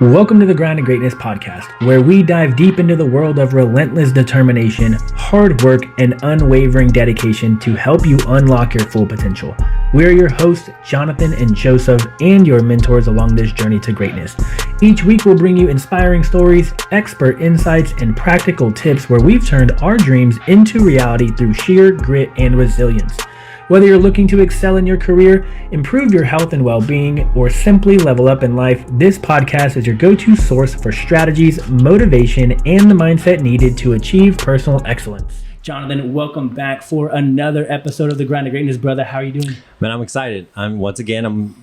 Welcome to the Grind and Greatness podcast, where we dive deep into the world of relentless determination, hard work, and unwavering dedication to help you unlock your full potential. We're your hosts, Jonathan and Joseph, and your mentors along this journey to greatness. Each week, we'll bring you inspiring stories, expert insights, and practical tips where we've turned our dreams into reality through sheer grit and resilience. Whether you're looking to excel in your career, improve your health and well-being, or simply level up in life, this podcast is your go-to source for strategies, motivation, and the mindset needed to achieve personal excellence. Jonathan, welcome back for another episode of the Grind and Greatness, brother. How are you doing? Man, I'm excited.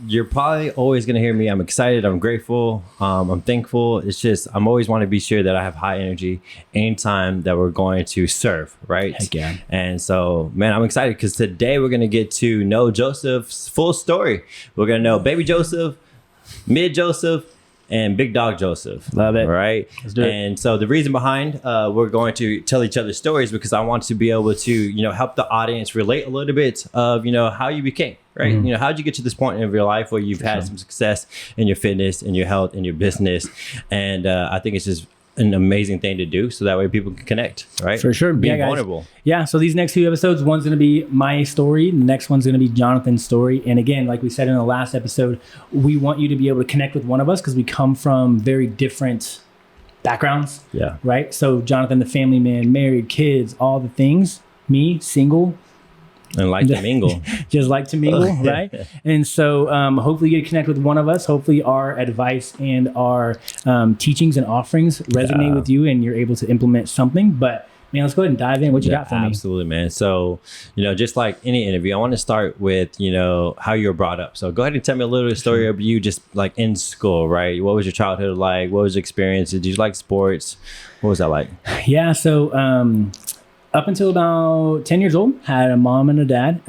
You're probably always going to hear me. I'm excited. I'm grateful. I'm thankful. It's just, I'm always want to be sure that I have high energy anytime that we're going to serve, right? Heck yeah. And so, man, I'm excited because today we're going to get to know Joseph's full story. We're going to know baby Joseph, mid Joseph, and big dog Joseph. Love it. Right? Let's do it. And so the reason behind we're going to tell each other stories because I want to be able to, help the audience relate a little bit of, how you became, right? Mm-hmm. How'd you get to this point in your life where you've had some success in your fitness, in your health, in your business. And I think it's just an amazing thing to do so that way people can connect, right? For sure. Being guys. vulnerable. Yeah, so these next two episodes, one's going to be my story, the next one's going to be Jonathan's story. And again, like we said in the last episode, we want you to be able to connect with one of us because we come from very different backgrounds. Yeah. Right? So Jonathan, the family man, married, kids, all the things. Me, single. And like to mingle. Just like to mingle, right? And so hopefully you get to connect with one of us. Hopefully our advice and our teachings and offerings resonate with you and you're able to implement something. But man, let's go ahead and dive in. What you got for me? Absolutely, man. So, just like any interview, I want to start with, how you were brought up. So go ahead and tell me a little story of you just like in school, right? What was your childhood like? What was your experience? Did you like sports? What was that like? Yeah, so up until about 10 years old, had a mom and a dad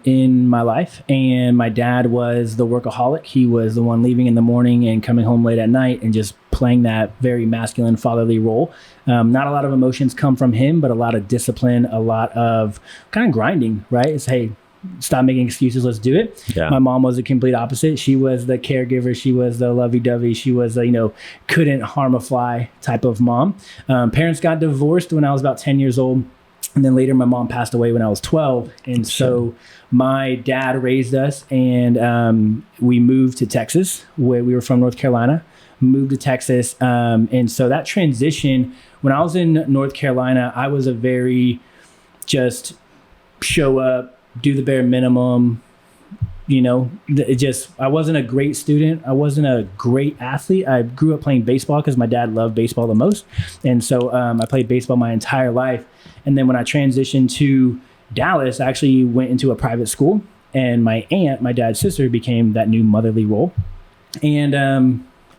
in my life. And my dad was the workaholic. He was the one leaving in the morning and coming home late at night and just playing that very masculine fatherly role. Not a lot of emotions come from him, but a lot of discipline, a lot of kind of grinding, right? It's, hey, stop making excuses. Let's do it. Yeah. My mom was the complete opposite. She was the caregiver. She was the lovey-dovey. She was the, couldn't harm a fly type of mom. Parents got divorced when I was about 10 years old. And then later, my mom passed away when I was 12. And so my dad raised us and we moved to Texas, where we were from North Carolina, moved to Texas. And so that transition, when I was in North Carolina, I was a very just show up, do the bare minimum. I wasn't a great student. I wasn't a great athlete. I grew up playing baseball because my dad loved baseball the most. And so I played baseball my entire life. And then when I transitioned to Dallas, I actually went into a private school. And my aunt, my dad's sister, became that new motherly role. And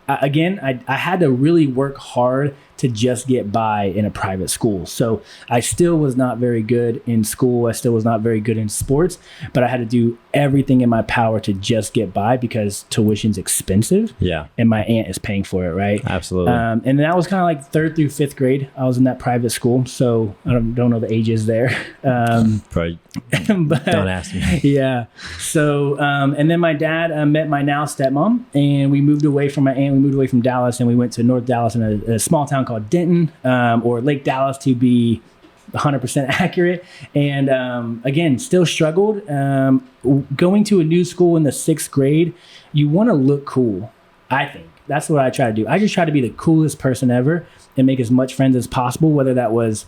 I had to really work hard to just get by in a private school. So I still was not very good in school. I still was not very good in sports, but I had to do everything in my power to just get by because tuition's expensive. Yeah. And my aunt is paying for it, right? Absolutely. And that was kind of like 3rd through 5th grade. I was in that private school. So I don't know the ages there. Probably but, don't ask me. Yeah. So, and then my dad met my now stepmom and we moved away from my aunt. We moved away from Dallas and we went to North Dallas in a small town called Denton, or Lake Dallas to be 100% accurate. And again, still struggled. Going to a new school in the 6th grade, you want to look cool, I think. That's what I try to do. I just try to be the coolest person ever and make as much friends as possible, whether that was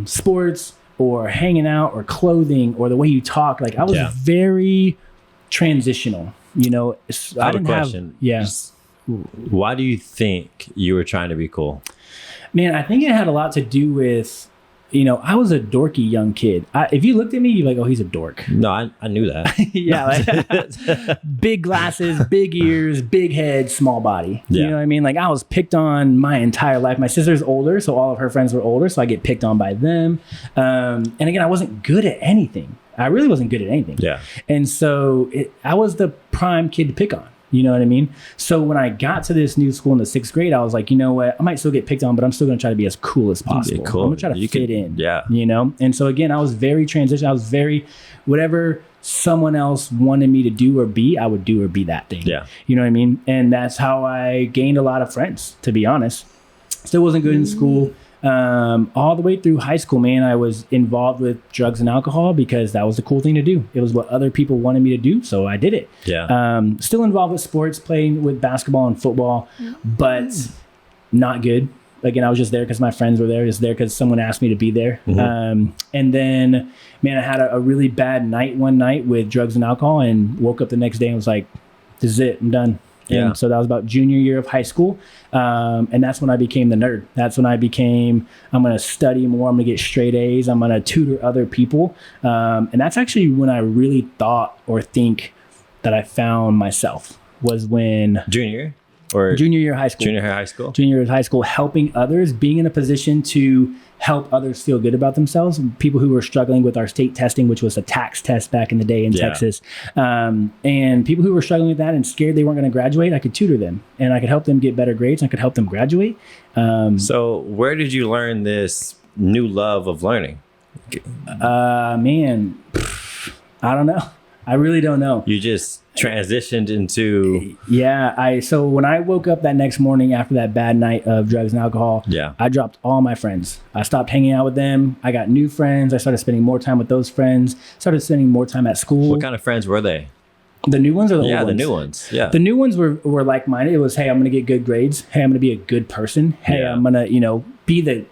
sports or hanging out or clothing or the way you talk. Like I was very transitional, I have a question. Why do you think you were trying to be cool? Man, I think it had a lot to do with, I was a dorky young kid. If you looked at me, you're like, oh, he's a dork. No, I knew that. Yeah. Like, big glasses, big ears, big head, small body. Yeah. You know what I mean? Like I was picked on my entire life. My sister's older, so all of her friends were older. So I get picked on by them. And again, I wasn't good at anything. I really wasn't good at anything. Yeah. And so I was the prime kid to pick on. You know what I mean? So when I got to this new school in the 6th grade, I was like, you know what? I might still get picked on, but I'm still going to try to be as cool as possible. Cool. I'm going to try to fit in. Yeah. You know? And so again, I was very transitional. I was very, whatever someone else wanted me to do or be, I would do or be that thing. Yeah. You know what I mean? And that's how I gained a lot of friends, to be honest. Still wasn't good in school. All the way through high school, man, I was involved with drugs and alcohol because that was the cool thing to do. It was what other people wanted me to do, so I did it. Yeah. Still involved with sports, playing with basketball and football, but not good. Again, I was just there because my friends were there, just there because someone asked me to be there. And then, man, I had a really bad night one night with drugs and alcohol and woke up the next day and was like, this is it, I'm done. Yeah. And so that was about junior year of high school. And that's when I became the nerd. That's when I became, I'm going to study more. I'm going to get straight A's. I'm going to tutor other people. And that's actually when I really thought or think that I found myself, was when Junior year of high school. Junior high school. Junior year of high school, helping others, being in a position to help others feel good about themselves. People who were struggling with our state testing, which was a tax test back in the day in Texas. And people who were struggling with that and scared they weren't going to graduate, I could tutor them and I could help them get better grades. And I could help them graduate. So where did you learn this new love of learning? Man, I don't know. I really don't know. You just transitioned into... So when I woke up that next morning after that bad night of drugs and alcohol, I dropped all my friends. I stopped hanging out with them. I got new friends. I started spending more time with those friends. Started spending more time at school. What kind of friends were they? The new ones or the old ones? The new ones. Yeah. The new ones were like-minded. It was, hey, I'm going to get good grades. Hey, I'm going to be a good person. Hey, I'm going to, be the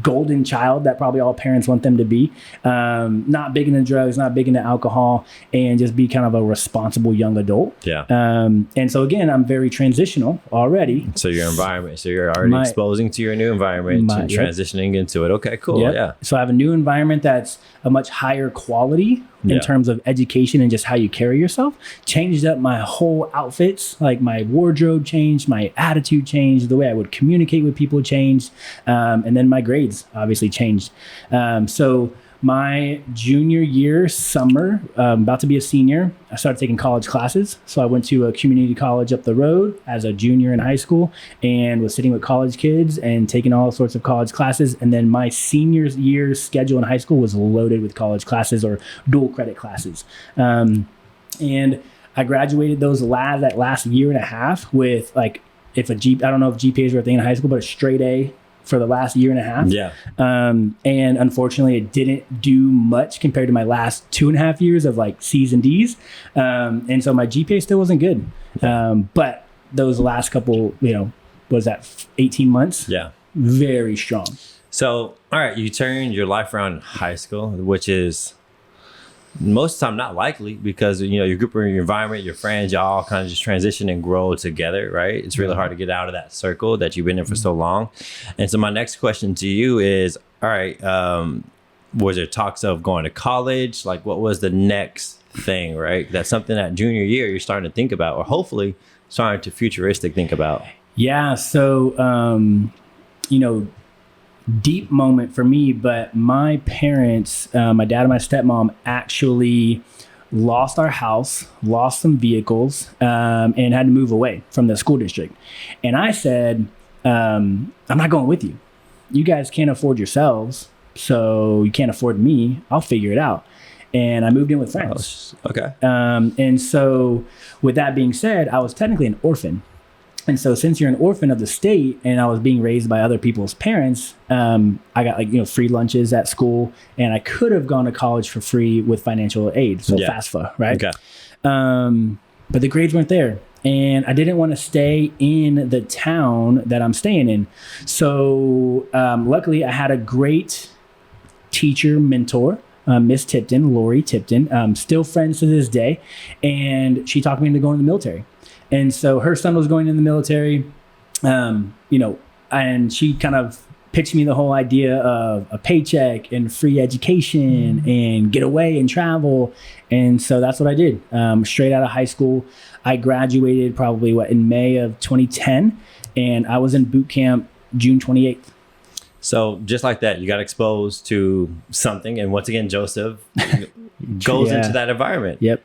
golden child that probably all parents want them to be. Not big into drugs, not big into alcohol, and just be kind of a responsible young adult. Yeah. And so again, I'm very transitional already. So your environment, so you're already exposing to your new environment and transitioning into it. Okay, cool. Yep. Yeah. So I have a new environment that's a much higher quality in terms of education and just how you carry yourself. Changed up my whole outfits, like my wardrobe changed, my attitude changed, the way I would communicate with people changed, and then my grades obviously changed. So my junior year summer, about to be a senior, I started taking college classes. So I went to a community college up the road as a junior in high school and was sitting with college kids and taking all sorts of college classes. And then my senior year schedule in high school was loaded with college classes or dual credit classes. And I graduated that last year and a half with I don't know if GPAs were a thing in high school, but a straight A for the last year and a half. Yeah. And unfortunately it didn't do much compared to my last 2.5 years of like C's and D's. And so my GPA still wasn't good. But those last couple, was that 18 months? Yeah. Very strong. So, all right, you turned your life around in high school, which is most of the time not likely because, your group or your environment, your friends, y'all all kind of just transition and grow together, right? It's really hard to get out of that circle that you've been in for so long. And so my next question to you is, all right, was there talks of going to college? Like what was the next thing, right? That's something that junior year you're starting to think about or hopefully starting to futuristic think about. Yeah. So, deep moment for me, but my parents, my dad and my stepmom actually lost our house, lost some vehicles, and had to move away from the school district. And I said, I'm not going with you. You guys can't afford yourselves, so you can't afford me. I'll figure it out. And I moved in with friends. Okay. And so with that being said, I was technically an orphan. And so since you're an orphan of the state and I was being raised by other people's parents, I got free lunches at school and I could have gone to college for free with financial aid. So FAFSA, right? Okay. But the grades weren't there and I didn't want to stay in the town that I'm staying in. So luckily I had a great teacher mentor, Miss Tipton, Lori Tipton, still friends to this day. And she talked me into going to the military. And so her son was going in the military, and she kind of pitched me the whole idea of a paycheck and free education and get away and travel. And so that's what I did. Straight out of high school, I graduated probably in May of 2010, and I was in boot camp June 28th. So just like that, you got exposed to something. And once again, Joseph goes into that environment. Yep.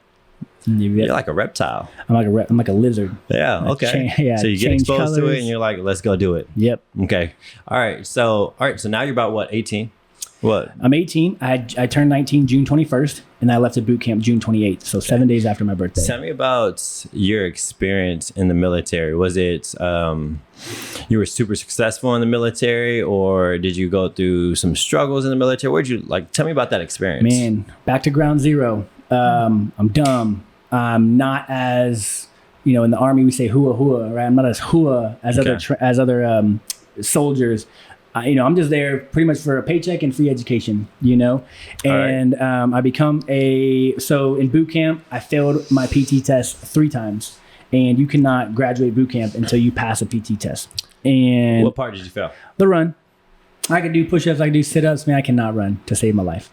You're like a reptile. I'm like a lizard. Yeah. Okay. So you get change exposed to colors. it and you're like, let's go do it. Yep. Okay. All right. So now you're about what, 18? What? I'm 18. I turned 19 June 21st, and I left at boot camp June 28th. So 7 days after my birthday. Tell me about your experience in the military. Was it you were super successful in the military, or did you go through some struggles in the military? Where'd you tell me about that experience? Man, back to ground zero. I'm dumb. I'm not as, in the Army we say hua hua, right? I'm not as hua as other soldiers. I'm just there pretty much for a paycheck and free education, and I become so in boot camp, I failed my PT test 3 times, and you cannot graduate boot camp until you pass a PT test. And what part did you fail? The run. I could do push-ups, I could do sit-ups, man, I cannot run to save my life.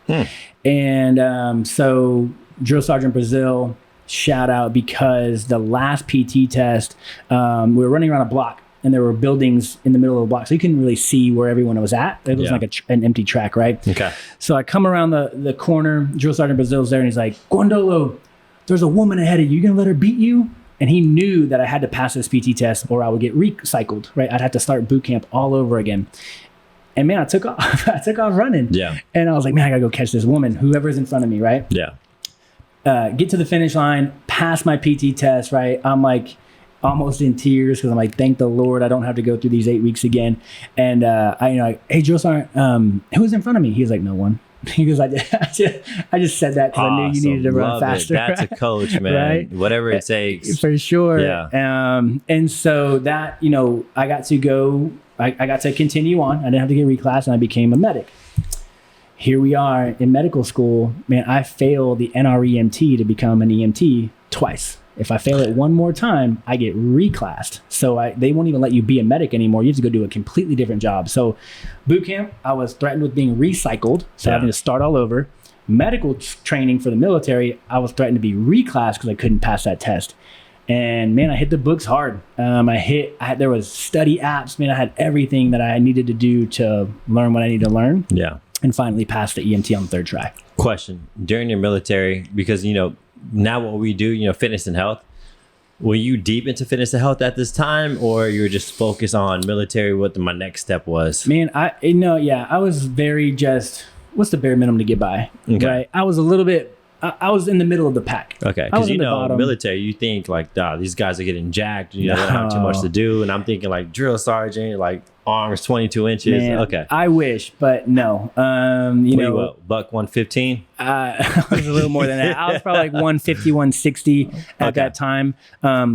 And so Drill Sergeant Brazil, shout out, because the last PT test, we were running around a block, and there were buildings in the middle of the block, so you couldn't really see where everyone was at. It was like an empty track, right? Okay. So I come around the corner, Drill Sergeant Brazil's there, and he's like, Guandolo, there's a woman ahead of you. You gonna let her beat you? And he knew that I had to pass this PT test or I would get recycled, right? I'd have to start boot camp all over again. And man, I took off. I took off running. Yeah. And I was like, man, I gotta go catch this woman, whoever's in front of me, right? Yeah. Get to the finish line, pass my PT test, right? I'm like almost in tears because I'm like, thank the Lord I don't have to go through these 8 weeks again. And hey, Drill Sergeant, who's in front of me? He was like, no one. He goes, I just said that because I knew you needed to run faster. That's right? a coach, man. Right? Whatever it takes. For sure. Yeah. And so that, I got to go, I got to continue on. I didn't have to get reclassed, and I became a medic. Here we are in medical school. Man, I failed the NREMT to become an EMT twice. If I fail it one more time, I get reclassed. So they won't even let you be a medic anymore. You have to go do a completely different job. So boot camp, I was threatened with being recycled. So having to start all over. Medical training for the military, I was threatened to be reclassed because I couldn't pass that test. And man, I hit the books hard. There was study apps. Man, I had everything that I needed to do to learn what I needed to learn. Yeah. And finally passed the EMT on the 3rd try. Question. During your military, because, now what we do, fitness and health, were you deep into fitness and health at this time, or you were just focused on military, what my next step was? Man, I was very just, what's the bare minimum to get by? Okay. Right? I was a little bit, I was in the middle of the pack. Okay. Because military, you think these guys are getting jacked, they don't have too much to do. And I'm thinking drill sergeant, arms 22 inches. Man, okay. I wish, but no. Buck 115? I was a little more than that. I was probably 150, 160 at that time.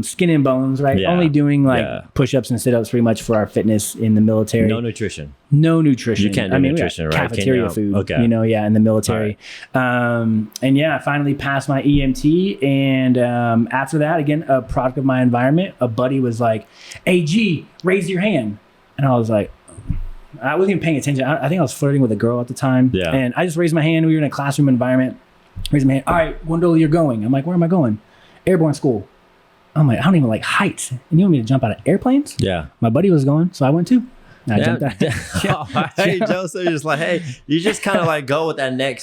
Skin and bones, right? Yeah. Only doing push-ups and sit-ups pretty much for our fitness in the military. No nutrition. You can't do nutrition, right? Cafeteria food, okay. in the military. Right. I finally passed my EMT. And after that, again, a product of my environment, a buddy was like, hey, G, raise your hand. And I was like, I wasn't even paying attention. I think I was flirting with a girl at the time. Yeah. And I just raised my hand. We were in a classroom environment. Raised my hand. All right, Guandolo, you're going. I'm like, where am I going? Airborne school. I'm like, I don't even like heights. And you want me to jump out of airplanes? Yeah. My buddy was going, so I went too. I jumped out. Hey, Joseph, just you just kind of go with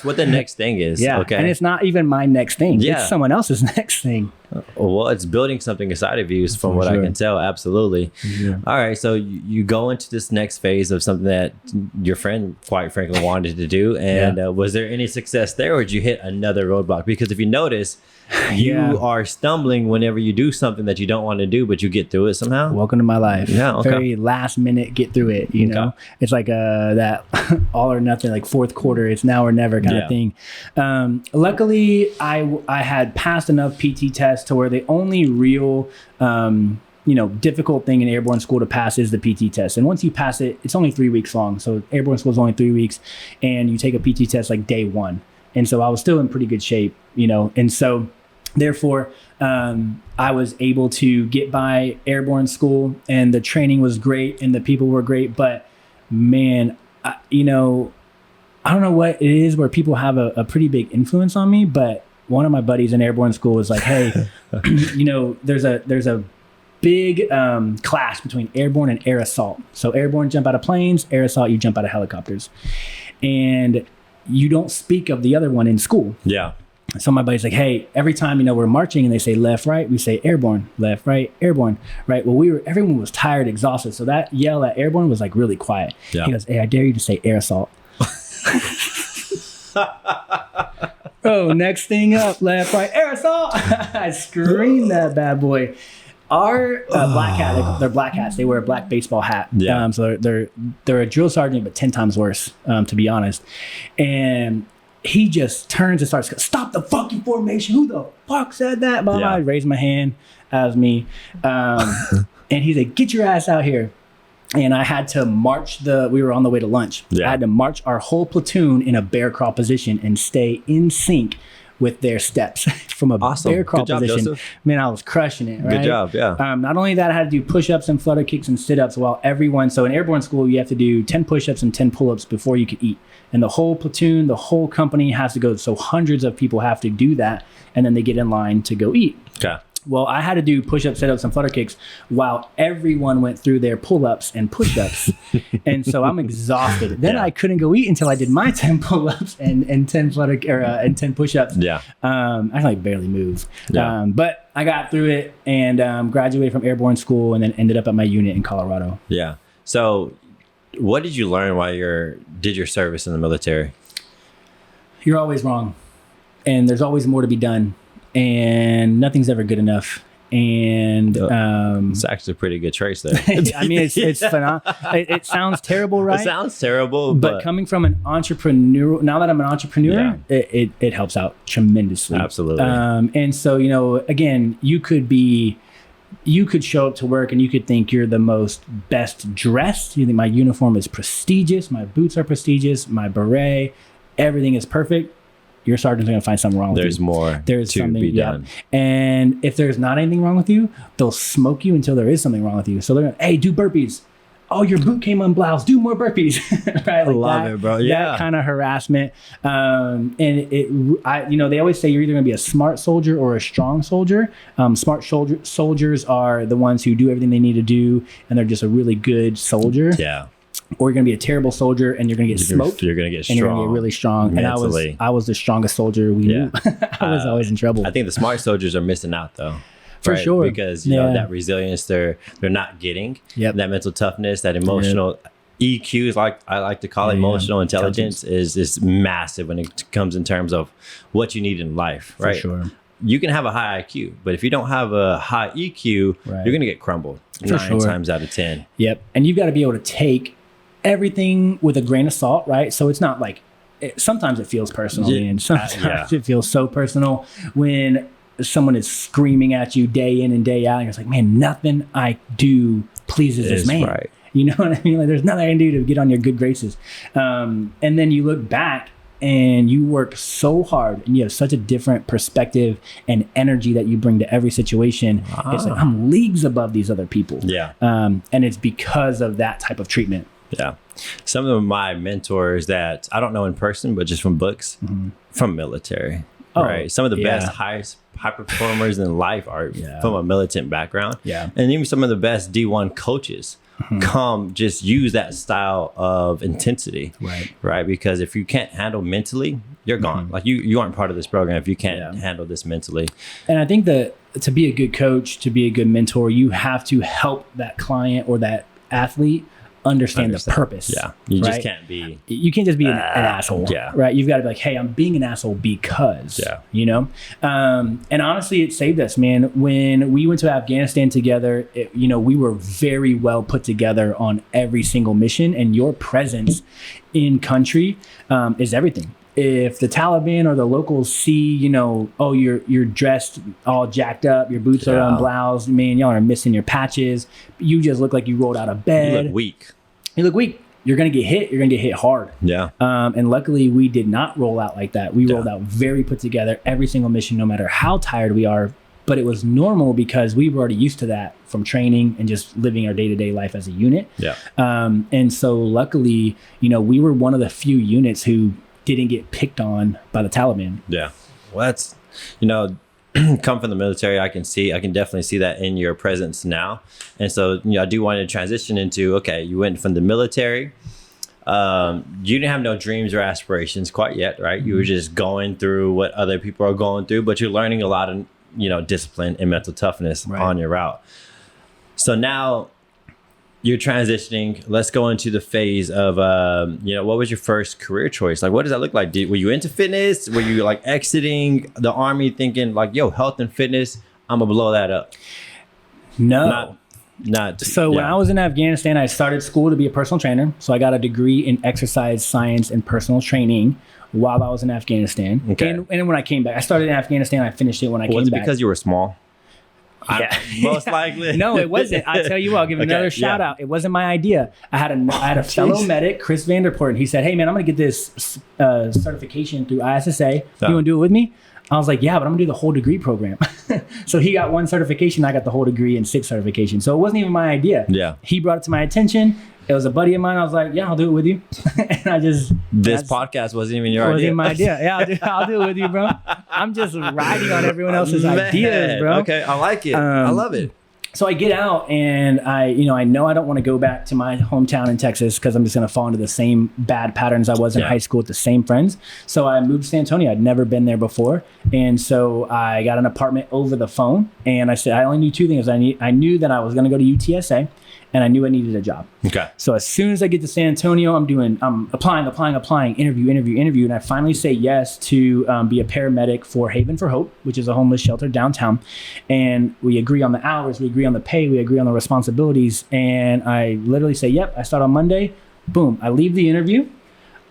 what the next thing is. Yeah. Okay. And it's not even my next thing. Yeah. It's someone else's next thing. Well, it's building something inside of you, from what I can tell. Absolutely. Yeah. All right. So you go into this next phase of something that your friend, quite frankly, wanted to do. And was there any success there, or did you hit another roadblock? Because if you notice, you are stumbling whenever you do something that you don't want to do, but you get through it somehow. Welcome to my life. Yeah. Okay. Very last minute get through it. You know, it's like that all or nothing, like fourth quarter, it's now or never kind of thing. Luckily, I had passed enough PT tests to where the only real difficult thing in airborne school to pass is the PT test. And once you pass it, it's only 3 weeks long. So airborne school is only 3 weeks, and you take a PT test day 1. And so I was still in pretty good shape, and so therefore I was able to get by airborne school, and the training was great and the people were great. But man, I don't know what it is where people have a pretty big influence on me, but one of my buddies in airborne school was like, hey, there's a big clash between airborne and air assault. So airborne jump out of planes, air assault, you jump out of helicopters. And you don't speak of the other one in school. Yeah. So my buddy's like, hey, every time, we're marching and they say left, right, we say airborne, left, right, airborne, right? Well, everyone was tired, exhausted. So that yell at airborne was like really quiet. Yeah. He goes, hey, I dare you to say air assault. Oh, next thing up, left, right, air assault. I screamed that bad boy. Our black hat, they're black hats. They wear a black baseball hat. Yeah. So they're a drill sergeant, but 10 times worse, to be honest. And he just turns and starts, stop the fucking formation. Who the fuck said that? Blah, blah. I raised my hand. That was me. And he's like, get your ass out here. And I had to march we were on the way to lunch. Yeah. I had to march our whole platoon in a bear crawl position and stay in sync with their steps from a bear crawl position. Joseph. Man, I was crushing it. Right? Good job. Yeah. Not only that, I had to do push-ups and flutter kicks and sit-ups while everyone. So in airborne school, you have to do 10 push-ups and 10 pull-ups before you can eat. And the whole platoon, the whole company has to go. So hundreds of people have to do that, and then they get in line to go eat. Okay. Well, I had to do push-ups, sit-ups, and flutter kicks while everyone went through their pull-ups and push-ups. And so I'm exhausted. Then I couldn't go eat until I did my 10 pull-ups and 10 and 10 push-ups. Yeah. I like barely move. Yeah. But I got through it and graduated from airborne school and then ended up at my unit in Colorado. Yeah. So what did you learn while did your service in the military? You're always wrong. And there's always more to be done. And nothing's ever good enough. And it's actually a pretty good trace there. I mean, it's phenomenal. It sounds terrible, right? It sounds terrible, but coming from an entrepreneur, now that I'm an entrepreneur, it helps out tremendously. Absolutely. And so, again, you could show up to work and you could think you're the most best dressed. You think my uniform is prestigious, my boots are prestigious, my beret, everything is perfect. Your sergeant's going to find something wrong with you. There's more to be done. And if there's not anything wrong with you, they'll smoke you until there is something wrong with you. So they're going, hey, do burpees. Oh, your boot came unbloused. Do more burpees. Right? Like I love it, bro. Yeah. That kind of harassment. And they always say you're either going to be a smart soldier or a strong soldier. Smart soldiers are the ones who do everything they need to do, and they're just a really good soldier. Yeah. Or you're going to be a terrible soldier and you're going to get smoked. You're going to get strong. And you're going to get really strong. Mentally. And I was the strongest soldier we knew. I was always in trouble. I think the smart soldiers are missing out though. For sure. Because you know that resilience they're not getting. Yep. That mental toughness, that emotional EQ, like I like to call it, emotional intelligence is massive when it comes in terms of what you need in life, right? For sure. You can have a high IQ, but if you don't have a high EQ, you're going to get crumbled 9 times out of 10. Yep. And you've got to be able to take everything with a grain of salt, right? So it's not like, sometimes it feels personal, and sometimes it feels so personal when someone is screaming at you day in and day out, and you're like, man, nothing I do pleases this man. Right. You know what I mean? Like, there's nothing I can do to get on your good graces. And then you look back and you work so hard and you have such a different perspective and energy that you bring to every situation. It's like, I'm leagues above these other people. Yeah. And it's because of that type of treatment. Yeah. Some of my mentors that I don't know in person, but just from books, from military, right? Some of the best, high performers in life are from a militant background. Yeah. And even some of the best D1 coaches just use that style of intensity. Right. Because if you can't handle mentally, you're gone. Like you aren't part of this program if you can't handle this mentally. And I think that to be a good coach, to be a good mentor, you have to help that client or that athlete understand the purpose. Yeah. You just can't be. You can't just be an asshole. Yeah. Right. You've got to be like, hey, I'm being an asshole because. Yeah. You know? And honestly, it saved us, man. When we went to Afghanistan together, we were very well put together on every single mission, and your presence in country is everything. If the Taliban or the locals see, you're dressed all jacked up, your boots are unbloused, man, y'all are missing your patches. You just look like you rolled out of bed. You look weak. You're going to get hit. You're going to get hit hard. Yeah. And luckily, we did not roll out like that. We rolled out very put together every single mission, no matter how tired we are. But it was normal because we were already used to that from training and just living our day-to-day life as a unit. Yeah. And so luckily, we were one of the few units who didn't get picked on by the Taliban. Yeah. Well, that's, come from the military, I can definitely see that in your presence now. And so, I do want to transition into, okay, you went from the military. You didn't have no dreams or aspirations quite yet, right? You were just going through what other people are going through, but you're learning a lot of, discipline and mental toughness on your route. So now you're transitioning. Let's go into the phase of, what was your first career choice? Like, what does that look like? Were you into fitness? Were you like exiting the army thinking like, yo, health and fitness, I'm gonna blow that up? No. Not so when I was in Afghanistan, I started school to be a personal trainer. So I got a degree in exercise science and personal training while I was in Afghanistan. Okay. And when I came back, I started in Afghanistan. I finished it when I came back. Was it because you were small? Yeah. Most likely. No, it wasn't. I tell you what, I'll give another shout out. It wasn't my idea. I had a fellow medic, Chris Vanderpoort, and he said, hey man, I'm going to get this certification through ISSA. You want to do it with me? I was like, yeah, but I'm gonna do the whole degree program. So he got one certification, I got the whole degree and 6 certifications. So it wasn't even my idea. Yeah. He brought it to my attention. It was a buddy of mine. I was like, yeah, I'll do it with you. And I just... This podcast wasn't even your idea. Wasn't my idea. Yeah, I'll do it with you, bro. I'm just riding on everyone else's ideas, bro. Okay, I like it. I love it. So I get out and I know I don't want to go back to my hometown in Texas because I'm just going to fall into the same bad patterns I was in high school with the same friends. So I moved to San Antonio. I'd never been there before. And so I got an apartment over the phone. And I said, I only knew 2 things. I knew that I was going to go to UTSA and I knew I needed a job. Okay. So as soon as I get to San Antonio, I'm applying, interview. And I finally say yes to be a paramedic for Haven for Hope, which is a homeless shelter downtown. And we agree on the hours, we agree on the pay, we agree on the responsibilities. And I literally say, yep, I start on Monday. Boom. I leave the interview.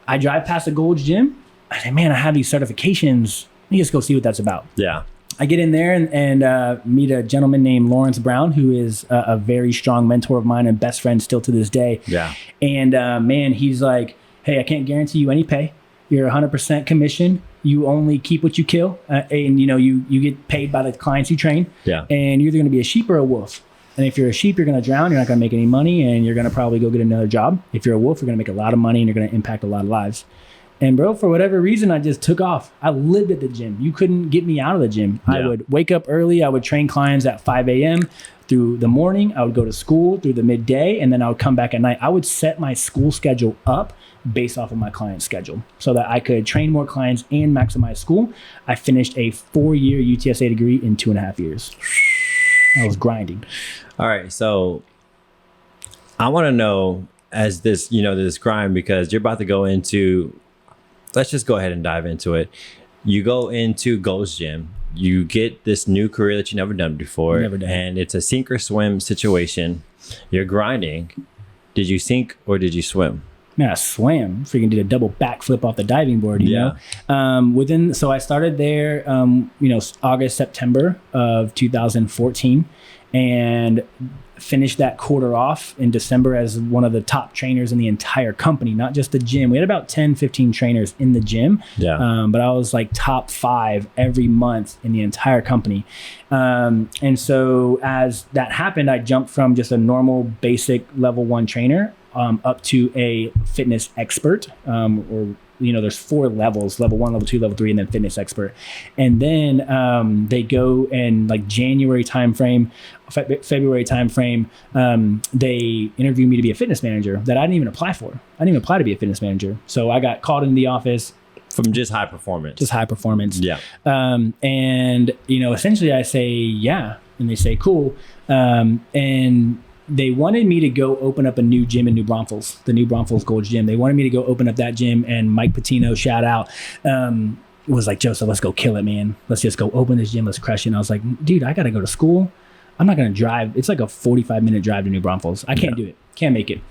I drive past the Gold's Gym. I say, man, I have these certifications. Let me just go see what that's about. Yeah. I get in there and meet a gentleman named Lawrence Brown, who is a very strong mentor of mine and best friend still to this day. Yeah. And man, he's like, hey, I can't guarantee you any pay. You're 100% commission. You only keep what you kill. And you get paid by the clients you train. Yeah. And you're either going to be a sheep or a wolf. And if you're a sheep, you're going to drown. You're not going to make any money and you're going to probably go get another job. If you're a wolf, you're going to make a lot of money and you're going to impact a lot of lives. And bro, for whatever reason, I just took off. I lived at the gym. You couldn't get me out of the gym. Yeah. I would wake up early. I would train clients at 5 a.m. through the morning. I would go to school through the midday, and then I would come back at night. I would set my school schedule up based off of my client schedule so that I could train more clients and maximize school. I finished a 4-year UTSA degree in 2.5 years. I was grinding. All right. So I want to know as this, this grind, because you're about to go into... Let's just go ahead and dive into it. You go into Gold's Gym. You get this new career that you never done before. Never done. And it's a sink or swim situation. You're grinding. Did you sink or did you swim? Man, I swam. Freaking did a double backflip off the diving board, you know? So I started there, August, September of 2014 and finished that quarter off in December as one of the top trainers in the entire company, not just the gym. We had about 10, 15 trainers in the gym. Yeah. But I was like top 5 every month in the entire company. And so as that happened, I jumped from just a normal basic level 1 trainer up to a fitness expert, there's 4 levels, level 1, level 2, level 3, and then fitness expert. And then they go in like January timeframe, February timeframe, they interviewed me to be a fitness manager that I didn't even apply for. I didn't even apply to be a fitness manager. So I got called into the office. From just high performance. Just high performance. Yeah. And, essentially I say, yeah. And they say, cool. And they wanted me to go open up a new gym in New Braunfels, the New Braunfels Gold's Gym. They wanted me to go open up that gym, and Mike Patino, shout out, was like, Joseph, let's go kill it, man. Let's just go open this gym. Let's crush it. And I was like, dude, I got to go to school. I'm not going to drive. It's like a 45-minute drive to New Braunfels. I can't do it. Can't make it.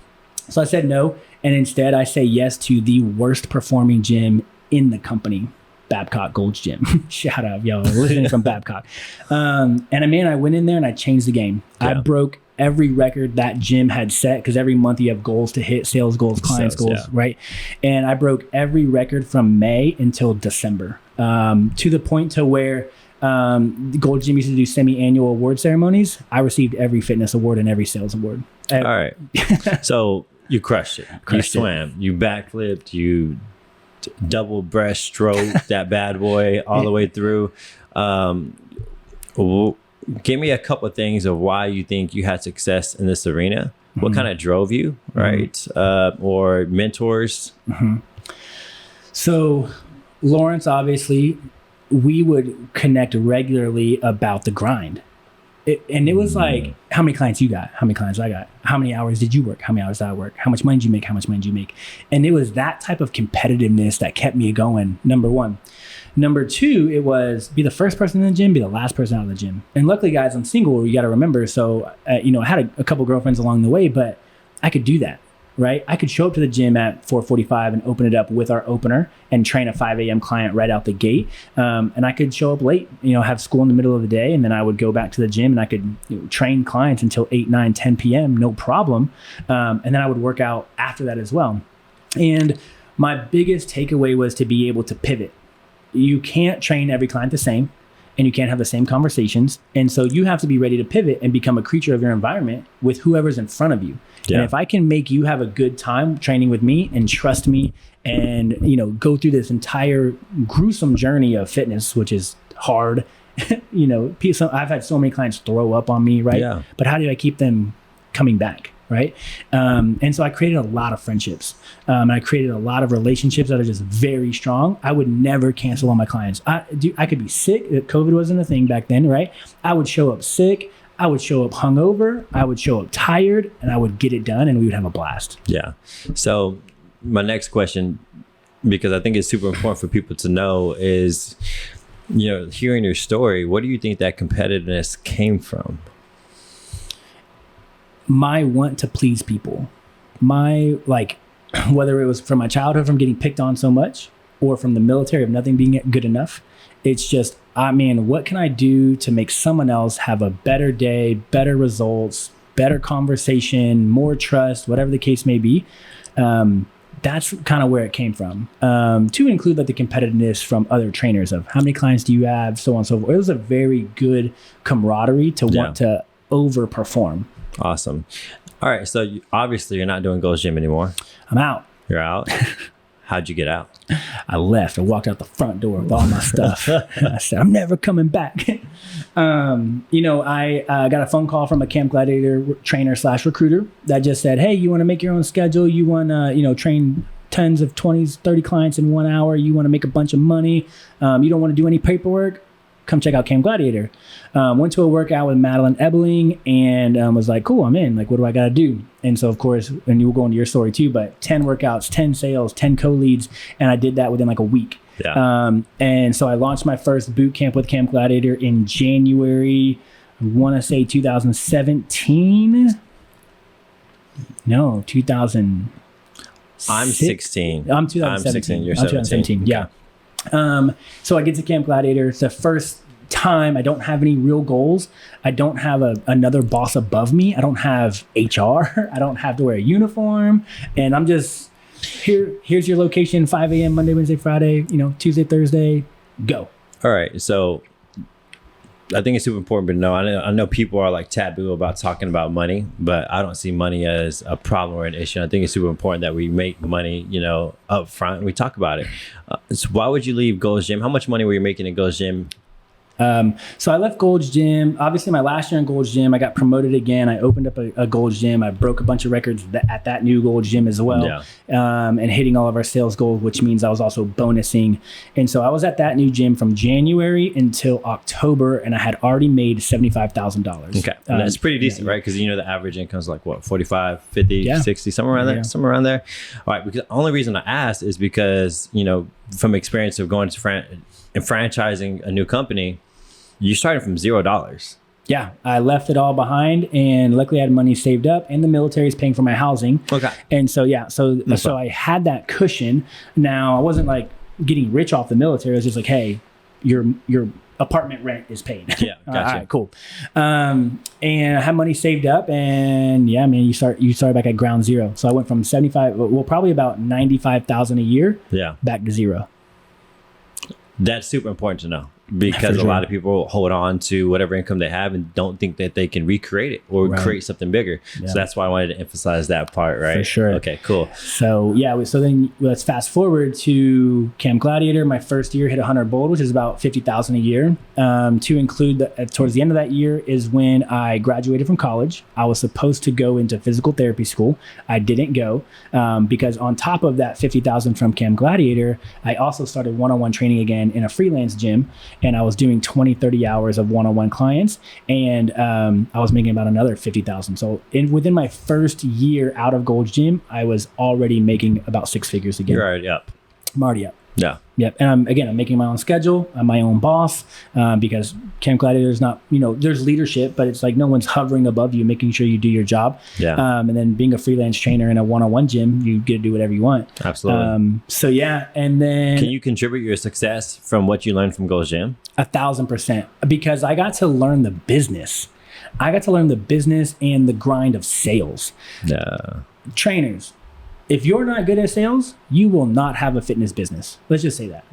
So I said no. And instead I say yes to the worst performing gym in the company, Babcock Gold's Gym. Shout out, yo, listening from Babcock. And I went in there and I changed the game. Yeah. I broke every record that gym had set, because every month you have goals to hit, sales goals, clients goals, right? And I broke every record from May until December, to the point to where Gold Gym used to do semi-annual award ceremonies. I received every fitness award and every sales award. All right. So you crushed it. You swam, you backflipped, you double breaststroke that bad boy all the way through. Give me a couple of things of why you think you had success in this arena. what kind of drove you, right? Or mentors? So Lawrence, obviously, we would connect regularly about the grind. It was like, how many clients you got? How many clients I got? How many hours did you work? How many hours did I work? How much money did you make? How much money did you make? And it was that type of competitiveness that kept me going, number one. Number two, it was be the first person in the gym, be the last person out of the gym. And luckily, guys, I'm single, you got to remember. So, I had a couple girlfriends along the way, but I could do that. Right? I could show up to the gym at 4:45 and open it up with our opener and train a 5 a.m. client right out the gate. And I could show up late, have school in the middle of the day. And then I would go back to the gym and I could train clients until 8, 9, 10 p.m. No problem. And then I would work out after that as well. And my biggest takeaway was to be able to pivot. You can't train every client the same. And you can't have the same conversations. And so you have to be ready to pivot and become a creature of your environment with whoever's in front of you. Yeah. And if I can make you have a good time training with me and trust me and, go through this entire gruesome journey of fitness, which is hard, I've had so many clients throw up on me, right? Yeah. But how do I keep them coming back? Right. And so I created a lot of friendships. I created a lot of relationships that are just very strong. I would never cancel on my clients. I could be sick. COVID wasn't a thing back then. Right. I would show up sick. I would show up hungover. I would show up tired and I would get it done and we would have a blast. Yeah. So my next question, because I think it's super important for people to know, is, hearing your story, what do you think that competitiveness came from? My want to please people, whether it was from my childhood, from getting picked on so much, or from the military of nothing being good enough, it's just, what can I do to make someone else have a better day, better results, better conversation, more trust, whatever the case may be. That's kind of where it came from. To include the competitiveness from other trainers of how many clients do you have, so on and so forth. It was a very good camaraderie to want to overperform. Awesome. All right. So obviously you're not doing Gold's Gym anymore. I'm out. You're out. How'd you get out? I left. I walked out the front door with all my stuff. I said, I'm never coming back. I got a phone call from a Camp Gladiator trainer / recruiter that just said, hey, you want to make your own schedule? You want to, train tens of 20s, 30 clients in 1 hour. You want to make a bunch of money. You don't want to do any paperwork. Come check out Camp Gladiator. Went to a workout with Madeline Ebeling and was like, cool, I'm in. What do I got to do? And so, of course, and you'll go into your story too, but 10 workouts, 10 sales, 10 co-leads. And I did that within a week. Yeah. And so I launched my first boot camp with Camp Gladiator in January, I want to say 2017. No, 2000. I'm 16. I'm 2017. I'm 16. You're 17. Okay. Yeah. So I get to Camp Gladiator. It's the first time I don't have any real goals. I don't have another boss above me. I don't have HR. I don't have to wear a uniform. And I'm just here's your location, 5 a.m. Monday, Wednesday, Friday, Tuesday, Thursday, go. All right. So I think it's super important to know. I know people are taboo about talking about money, but I don't see money as a problem or an issue. I think it's super important that we make money, up front and we talk about it. So why would you leave Gold's Gym? How much money were you making at Gold's Gym? So I left Gold's Gym. Obviously, my last year in Gold's Gym, I got promoted again. I opened up a Gold's Gym. I broke a bunch of records at that new Gold's Gym as well. Yeah. And hitting all of our sales goals, which means I was also bonusing. And so I was at that new gym from January until October, and I had already made $75,000. Okay. And that's pretty decent, right? Because the average income is 45, 50, 60, somewhere around there. Somewhere around there. All right. Because the only reason I asked is because, from experience of going to and franchising a new company, you started from $0. Yeah, I left it all behind, and luckily I had money saved up, and the military is paying for my housing. Okay. And so so I had that cushion. Now I wasn't getting rich off the military. I was just hey, your apartment rent is paid. Yeah, gotcha. All right, cool. And I had money saved up, and you start back at ground zero. So I went from 75, probably about 95,000 a year. Yeah. Back to zero. That's super important to know. because For a lot sure. of people hold on to whatever income they have and don't think that they can recreate it or Right. create something bigger. Yeah. So that's why I wanted to emphasize that part, right? For sure. Okay, cool. So yeah, so then let's fast forward to Camp Gladiator. My first year hit 100 bold, which is about 50,000 a year. To include towards the end of that year is when I graduated from college. I was supposed to go into physical therapy school. I didn't go because on top of that 50,000 from Camp Gladiator, I also started one-on-one training again in a freelance gym, and I was doing 20, 30 hours of one-on-one clients, and I was making about another 50,000. So within my first year out of Gold's Gym, I was already making about six figures again. You're already up. I'm already up. Yeah. Yep. And I'm making my own schedule. I'm my own boss because Camp Gladiator is not, there's leadership, but it's like no one's hovering above you, making sure you do your job. Yeah. And then being a freelance trainer in a one-on-one gym, you get to do whatever you want. Absolutely. So yeah. And then Can you contribute your success from what you learned from Gold's Gym? 1,000%, because I got to learn the business. I got to learn the business and the grind of sales. Yeah. Trainers, if you're not good at sales, you will not have a fitness business. Let's just say that.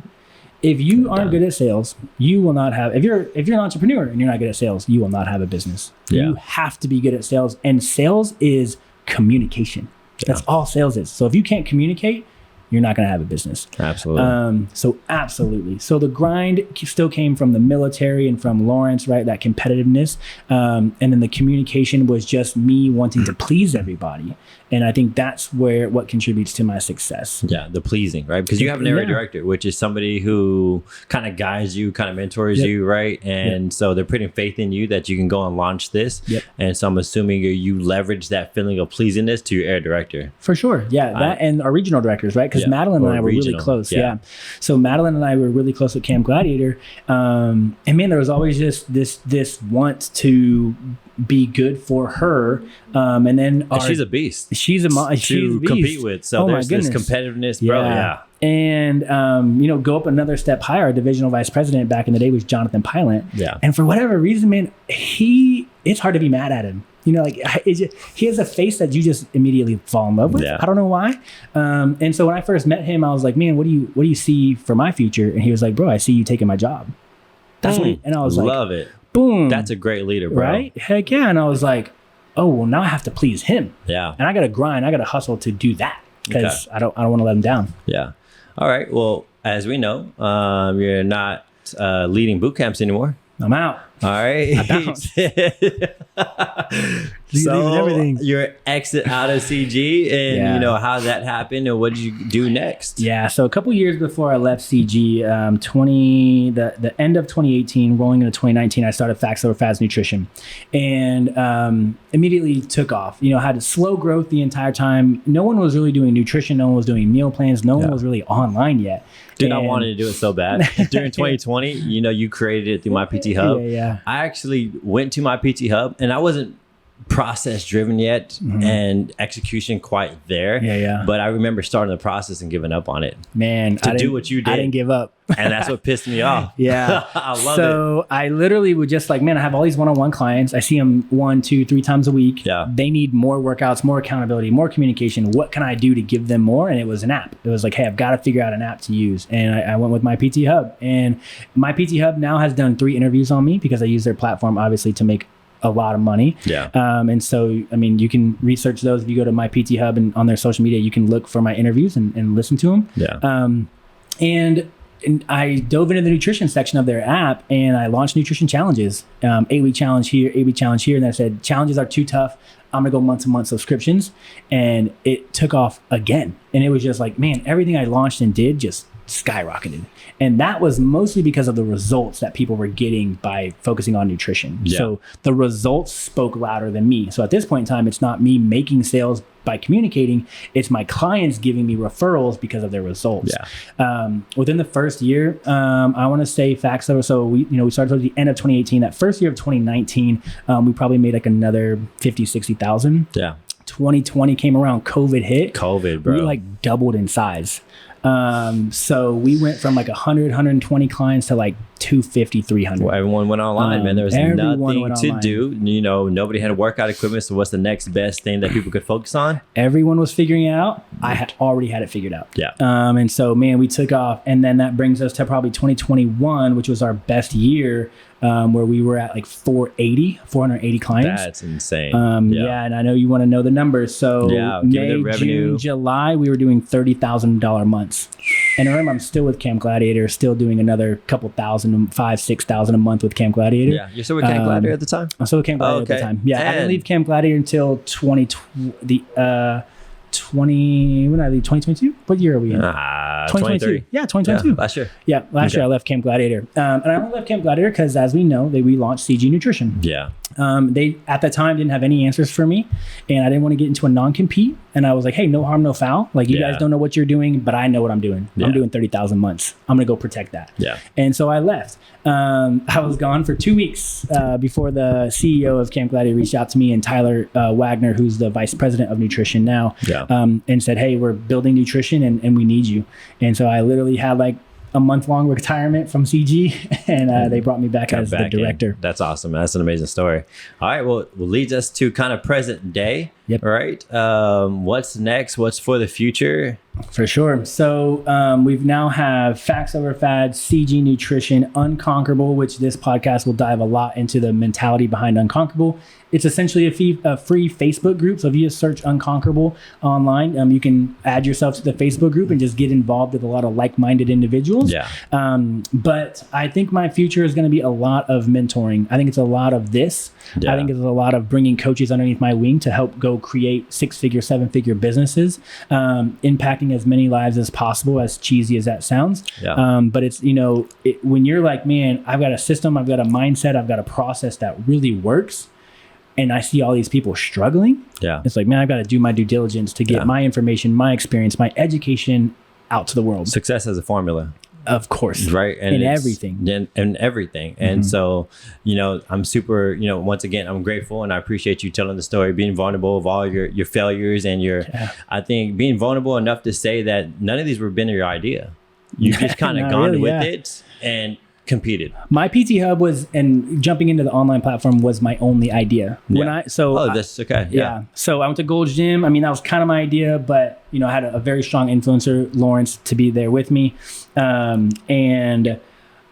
If you aren't good at sales, you will not have, if you're an entrepreneur and you're not good at sales, you will not have a business. Yeah. You have to be good at sales, and sales is communication. That's all sales is. So if you can't communicate, you're not going to have a business. Absolutely. So absolutely. So the grind still came from the military and from Lawrence, right? That competitiveness. And then the communication was just me wanting to please everybody. And I think that's what contributes to my success. Yeah, the pleasing, right? Because you have an area director, which is somebody who kind of guides you, kind of mentors you, right? And so they're putting faith in you that you can go and launch this. Yep. And so I'm assuming you leverage that feeling of pleasingness to your area director. For sure. Yeah. That and our regional directors, right? Because Madeline and I were really close. Yeah. So Madeline and I were really close with Camp Gladiator. And man, there was always just this want to be good for her. And then she's a beast. She's a beast to compete with. So there's this competitiveness, bro. Yeah. And go up another step higher. Our divisional vice president back in the day was Jonathan Pilot. Yeah. And for whatever reason, man, it's hard to be mad at him. He has a face that you just immediately fall in love with. Yeah. I don't know why. And so when I first met him, I was like, man, what do you see for my future? And he was like, bro, I see you taking my job. That's what and I was like, love it. Boom. That's a great leader, bro. Right? Heck yeah. And I was like, oh, well, now I have to please him. Yeah. And I got to grind. I got to hustle to do that because I don't want to let him down. Yeah. All right. Well, as we know, you're not leading boot camps anymore. I'm out. All right. I bounced. So everything. your exit out of CG and how that happened and what did you do next? Yeah. So a couple years before I left CG, the end of 2018, rolling into 2019, I started Facts Over Fads Nutrition, and immediately took off. Had a slow growth the entire time. No one was really doing nutrition. No one was doing meal plans. No one was really online yet. Dude, I wanted to do it so bad. During 2020, you created it through My PT Hub. Yeah. I actually went to My PT Hub and I wasn't process driven yet and execution quite there. Yeah. But I remember starting the process and giving up on it. Man, to do what you did. I didn't give up. And that's what pissed me off. Yeah. I love it. So I literally would just I have all these one-on-one clients. I see them 1, 2, 3 times a week. Yeah. They need more workouts, more accountability, more communication. What can I do to give them more? And it was an app. It was like, hey, I've got to figure out an app to use. And I went with My PT Hub. And My PT Hub now has done 3 interviews on me because I use their platform, obviously, to make a lot of money. Yeah. And so, you can research those. If you go to My PT Hub and on their social media, you can look for my interviews and listen to them. Yeah. And I dove into the nutrition section of their app and I launched nutrition challenges, 8-week challenge here, 8-week challenge here. And I said, challenges are too tough. I'm gonna go month-to-month subscriptions. And it took off again. And it was just like, man, everything I launched and did just skyrocketed. And that was mostly because of the results that people were getting by focusing on nutrition. Yeah. So the results spoke louder than me. So at this point in time, it's not me making sales by communicating, it's my clients giving me referrals because of their results. Yeah. Within the first year, I want to say facts. So we started at the end of 2018. That first year of 2019, we probably made like another 50, 60,000. Yeah. 2020 came around, COVID hit. COVID, bro. We doubled in size. So we went from 100, 120 clients to 250, 300. Well, everyone went online, man. There was everyone nothing went to online. do. You know, nobody had workout equipment. So what's the next best thing that people could focus on? Everyone was figuring it out. I had already had it figured out. Yeah. And so, man, we took off. And then that brings us to probably 2021, which was our best year, where we were at like 480 clients. That's insane. Yeah. And I know you want to know the numbers. So give me the May, revenue. June, July, we were doing $30,000 months. And remember, I'm still with Camp Gladiator, still doing another couple thousand, 5,000, 6,000 a month with Camp Gladiator. Yeah. You're still with Camp Gladiator at the time? I'm still with Camp Gladiator at the time. Yeah. I didn't leave Camp Gladiator until 2020. When did I leave? 2022? What year are we in? 2023. Yeah, 2022. Yeah, last year. Yeah, last year I left Camp Gladiator. And I only left Camp Gladiator because, as we know, we launched CG Nutrition. Yeah. They, at the time, didn't have any answers for me, and I didn't want to get into a non-compete. And I was like, hey, no harm, no foul. Like, you guys don't know what you're doing, but I know what I'm doing. Yeah. I'm doing 30,000 months. I'm going to go protect that. Yeah. And so I left. I was gone for 2 weeks before the CEO of Camp Gladiator reached out to me, and Tyler Wagner, who's the vice president of nutrition now, and said, hey, we're building nutrition and we need you. And so I literally had like a month-long retirement from CG, and they brought me back as the director. That's awesome. That's an amazing story. All right, well, leads us to kind of present day. Yep. All right. What's next? What's for the future? For sure. So we've now have Facts Over Fads, CG Nutrition, Unconquerable, which this podcast will dive a lot into the mentality behind Unconquerable. It's essentially a free Facebook group. So if you just search Unconquerable online, you can add yourself to the Facebook group and just get involved with a lot of like-minded individuals. Yeah. But I think my future is going to be a lot of mentoring. I think it's a lot of this. Yeah. I think it's a lot of bringing coaches underneath my wing to help go create 6-figure, 7-figure businesses, impacting as many lives as possible, as cheesy as that sounds. Yeah. But it's, when you're like, man, I've got a system, I've got a mindset, I've got a process that really works, and I see all these people struggling. Yeah. It's like, man, I've got to do my due diligence to get my information, my experience, my education out to the world. Success as a formula. Of course. Right. And in everything. In everything. And so, I'm super, once again, I'm grateful and I appreciate you telling the story, being vulnerable of all your failures and I think being vulnerable enough to say that none of these were been your idea. You just kind of gone really, with it and competed. My PT Hub and jumping into the online platform was my only idea. That's okay. Yeah. So I went to Gold's Gym. I mean, that was kind of my idea, but I had a very strong influencer, Lawrence, to be there with me. And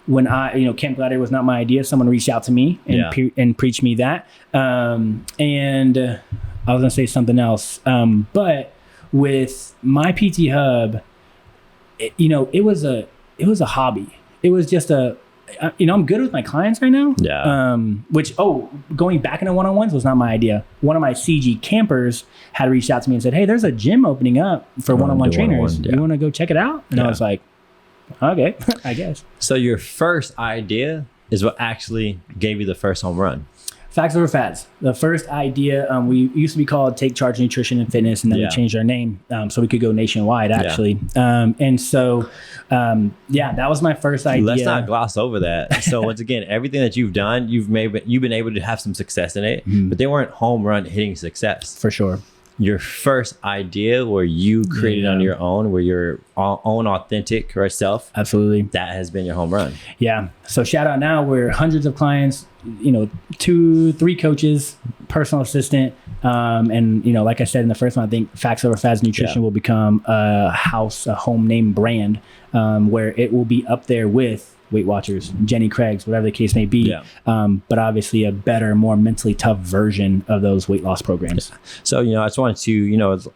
when Camp Gladiator was not my idea, someone reached out to me and preached me that. And I was gonna say something else. But with my PT Hub, it was a hobby. It was just I'm good with my clients right now. Yeah. Going back into one-on-ones was not my idea. One of my CG campers had reached out to me and said, hey, there's a gym opening up for one-on-one trainers. You want to go check it out? And I was like, okay, I guess. So your first idea is what actually gave you the first home run. Facts Over Fads. The first idea, we used to be called Take Charge Nutrition and Fitness, and then we changed our name so we could go nationwide, actually. And so, that was my first idea. Let's not gloss over that. So once again, everything that you've done, you've been able to have some success in it, but they weren't home run hitting success. For sure. Your first idea where you created on your own, where your own authentic self. Absolutely. That has been your home run. Yeah. So shout out now, we're hundreds of clients, 2-3 coaches, personal assistant. And like I said in the first one, I think Facts Over Fads Nutrition will become a home name brand, where it will be up there with Weight Watchers, Jenny Craig's, whatever the case may be. But obviously a better, more mentally tough version of those weight loss programs. So, I just wanted to,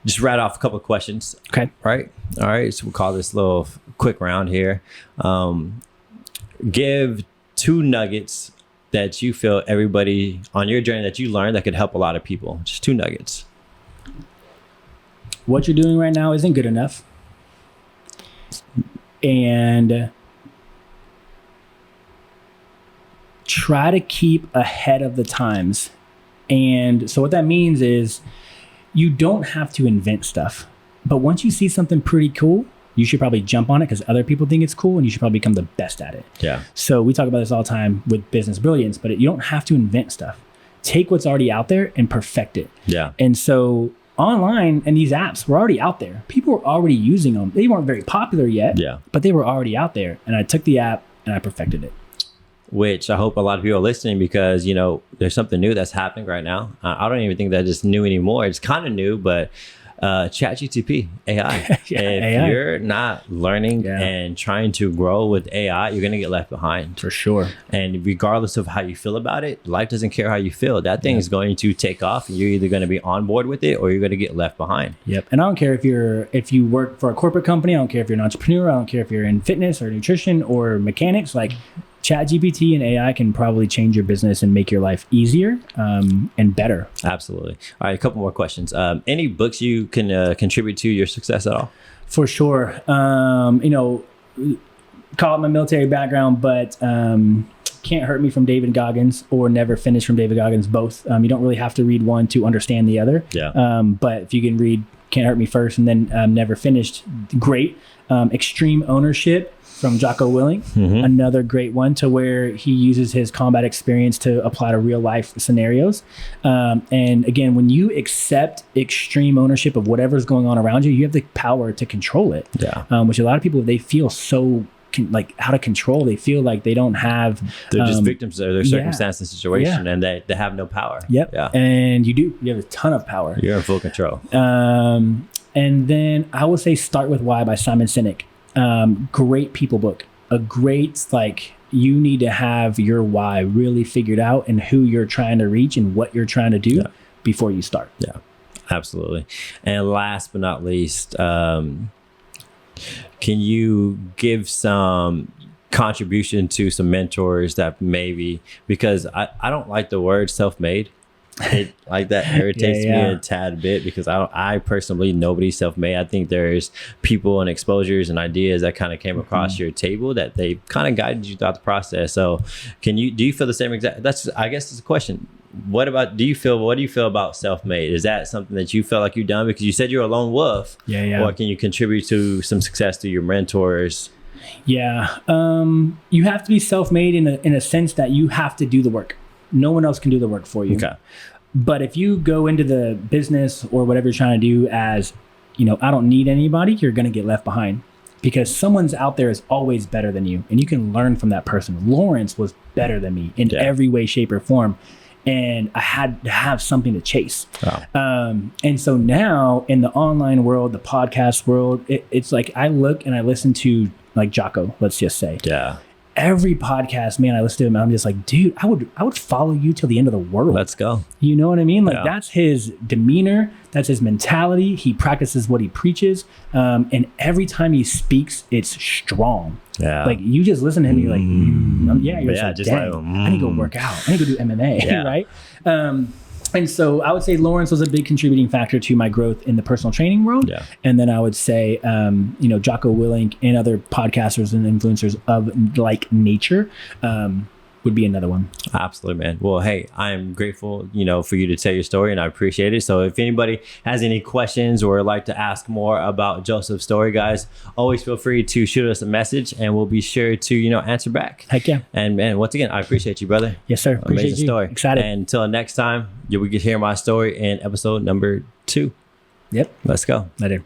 just rat off a couple of questions. Okay. Right. All right. So we'll call this little quick round here. Give 2 nuggets that you feel everybody on your journey that you learned that could help a lot of people. Just 2 nuggets. What you're doing right now isn't good enough. And try to keep ahead of the times. And so what that means is you don't have to invent stuff. But once you see something pretty cool, you should probably jump on it because other people think it's cool, and you should probably become the best at it. Yeah. So we talk about this all the time with business brilliance, but you don't have to invent stuff. Take what's already out there and perfect it. Yeah. And so online and these apps were already out there. People were already using them. They weren't very popular yet, but they were already out there. And I took the app, and I perfected it. Which I hope a lot of people are listening, because, you know, there's something new that's happening right now. I don't even think that it's new anymore. It's kind of new, but ChatGPT, AI. Yeah, if AI. you're not learning Yeah. and trying to grow with AI, you're going to get left behind. For sure. And regardless of how you feel about it, life doesn't care how you feel. That thing is going to take off, and you're either going to be on board with it or you're going to get left behind. Yep. And I don't care if you work for a corporate company. I don't care if you're an entrepreneur. I don't care if you're in fitness or nutrition or mechanics. Like, ChatGPT and AI can probably change your business and make your life easier and better. Absolutely. All right, a couple more questions. Any books you can contribute to your success at all? For sure. You know, call it my military background, but Can't Hurt Me from David Goggins or Never Finish from David Goggins, both. You don't really have to read one to understand the other. Yeah. But if you can read Can't Hurt Me first and then Never Finished, great. Extreme Ownership from Jocko Willink, another great one, to where he uses his combat experience to apply to real life scenarios. And again, when you accept extreme ownership of whatever's going on around you, you have the power to control it. Yeah. Which a lot of people, they feel so like out of control. They feel like they don't have. They're just victims of their circumstance and situation, and they have no power. Yep. Yeah. And you do. You have a ton of power. You're in full control. And then I would say Start With Why by Simon Sinek. Great people book. A great, like, you need to have your why really figured out and who you're trying to reach and what you're trying to do before you start. Yeah, absolutely. And last but not least, can you give some contribution to some mentors that maybe, because I don't like the word self-made. It like that irritates me a tad bit, because I personally, nobody's self-made. I think there's people and exposures and ideas that kind of came across your table that they kind of guided you throughout the process. So do you feel the same exact? I guess that's a question. What do you feel about self-made? Is that something that you feel like you've done, because you said you're a lone wolf? Yeah. Or can you contribute to some success through your mentors? Yeah. You have to be self-made in a sense that you have to do the work. No one else can do the work for you. Okay. But if you go into the business or whatever you're trying to do as, you know, I don't need anybody, you're going to get left behind, because someone's out there is always better than you, and you can learn from that person. Lawrence was better than me in every way, shape, or form. And I had to have something to chase. Wow. And so now in the online world, the podcast world, it's like I look and I listen to like Jocko, let's just say. Yeah. Every podcast, man, I listen to him and I'm just like, dude, I would follow you till the end of the world. Let's go. You know what I mean? Like that's his demeanor. That's his mentality. He practices what he preaches. And every time he speaks, it's strong. Yeah. Like you just listen to him, you're like, you're just like, I need to go work out. I need to go do MMA, right? And so I would say Lawrence was a big contributing factor to my growth in the personal training world. Yeah. And then I would say, Jocko Willink and other podcasters and influencers of like nature would be another one. Absolutely, man. Well, hey, I'm grateful, for you to tell your story, and I appreciate it. So if anybody has any questions or like to ask more about Joseph's story, guys, always feel free to shoot us a message and we'll be sure to, answer back. Heck yeah. And man, once again, I appreciate you, brother. Yes, sir. Appreciate Amazing you. Story. Excited. And until next time, you will get to hear my story in episode number 2. Yep. Let's go. Later.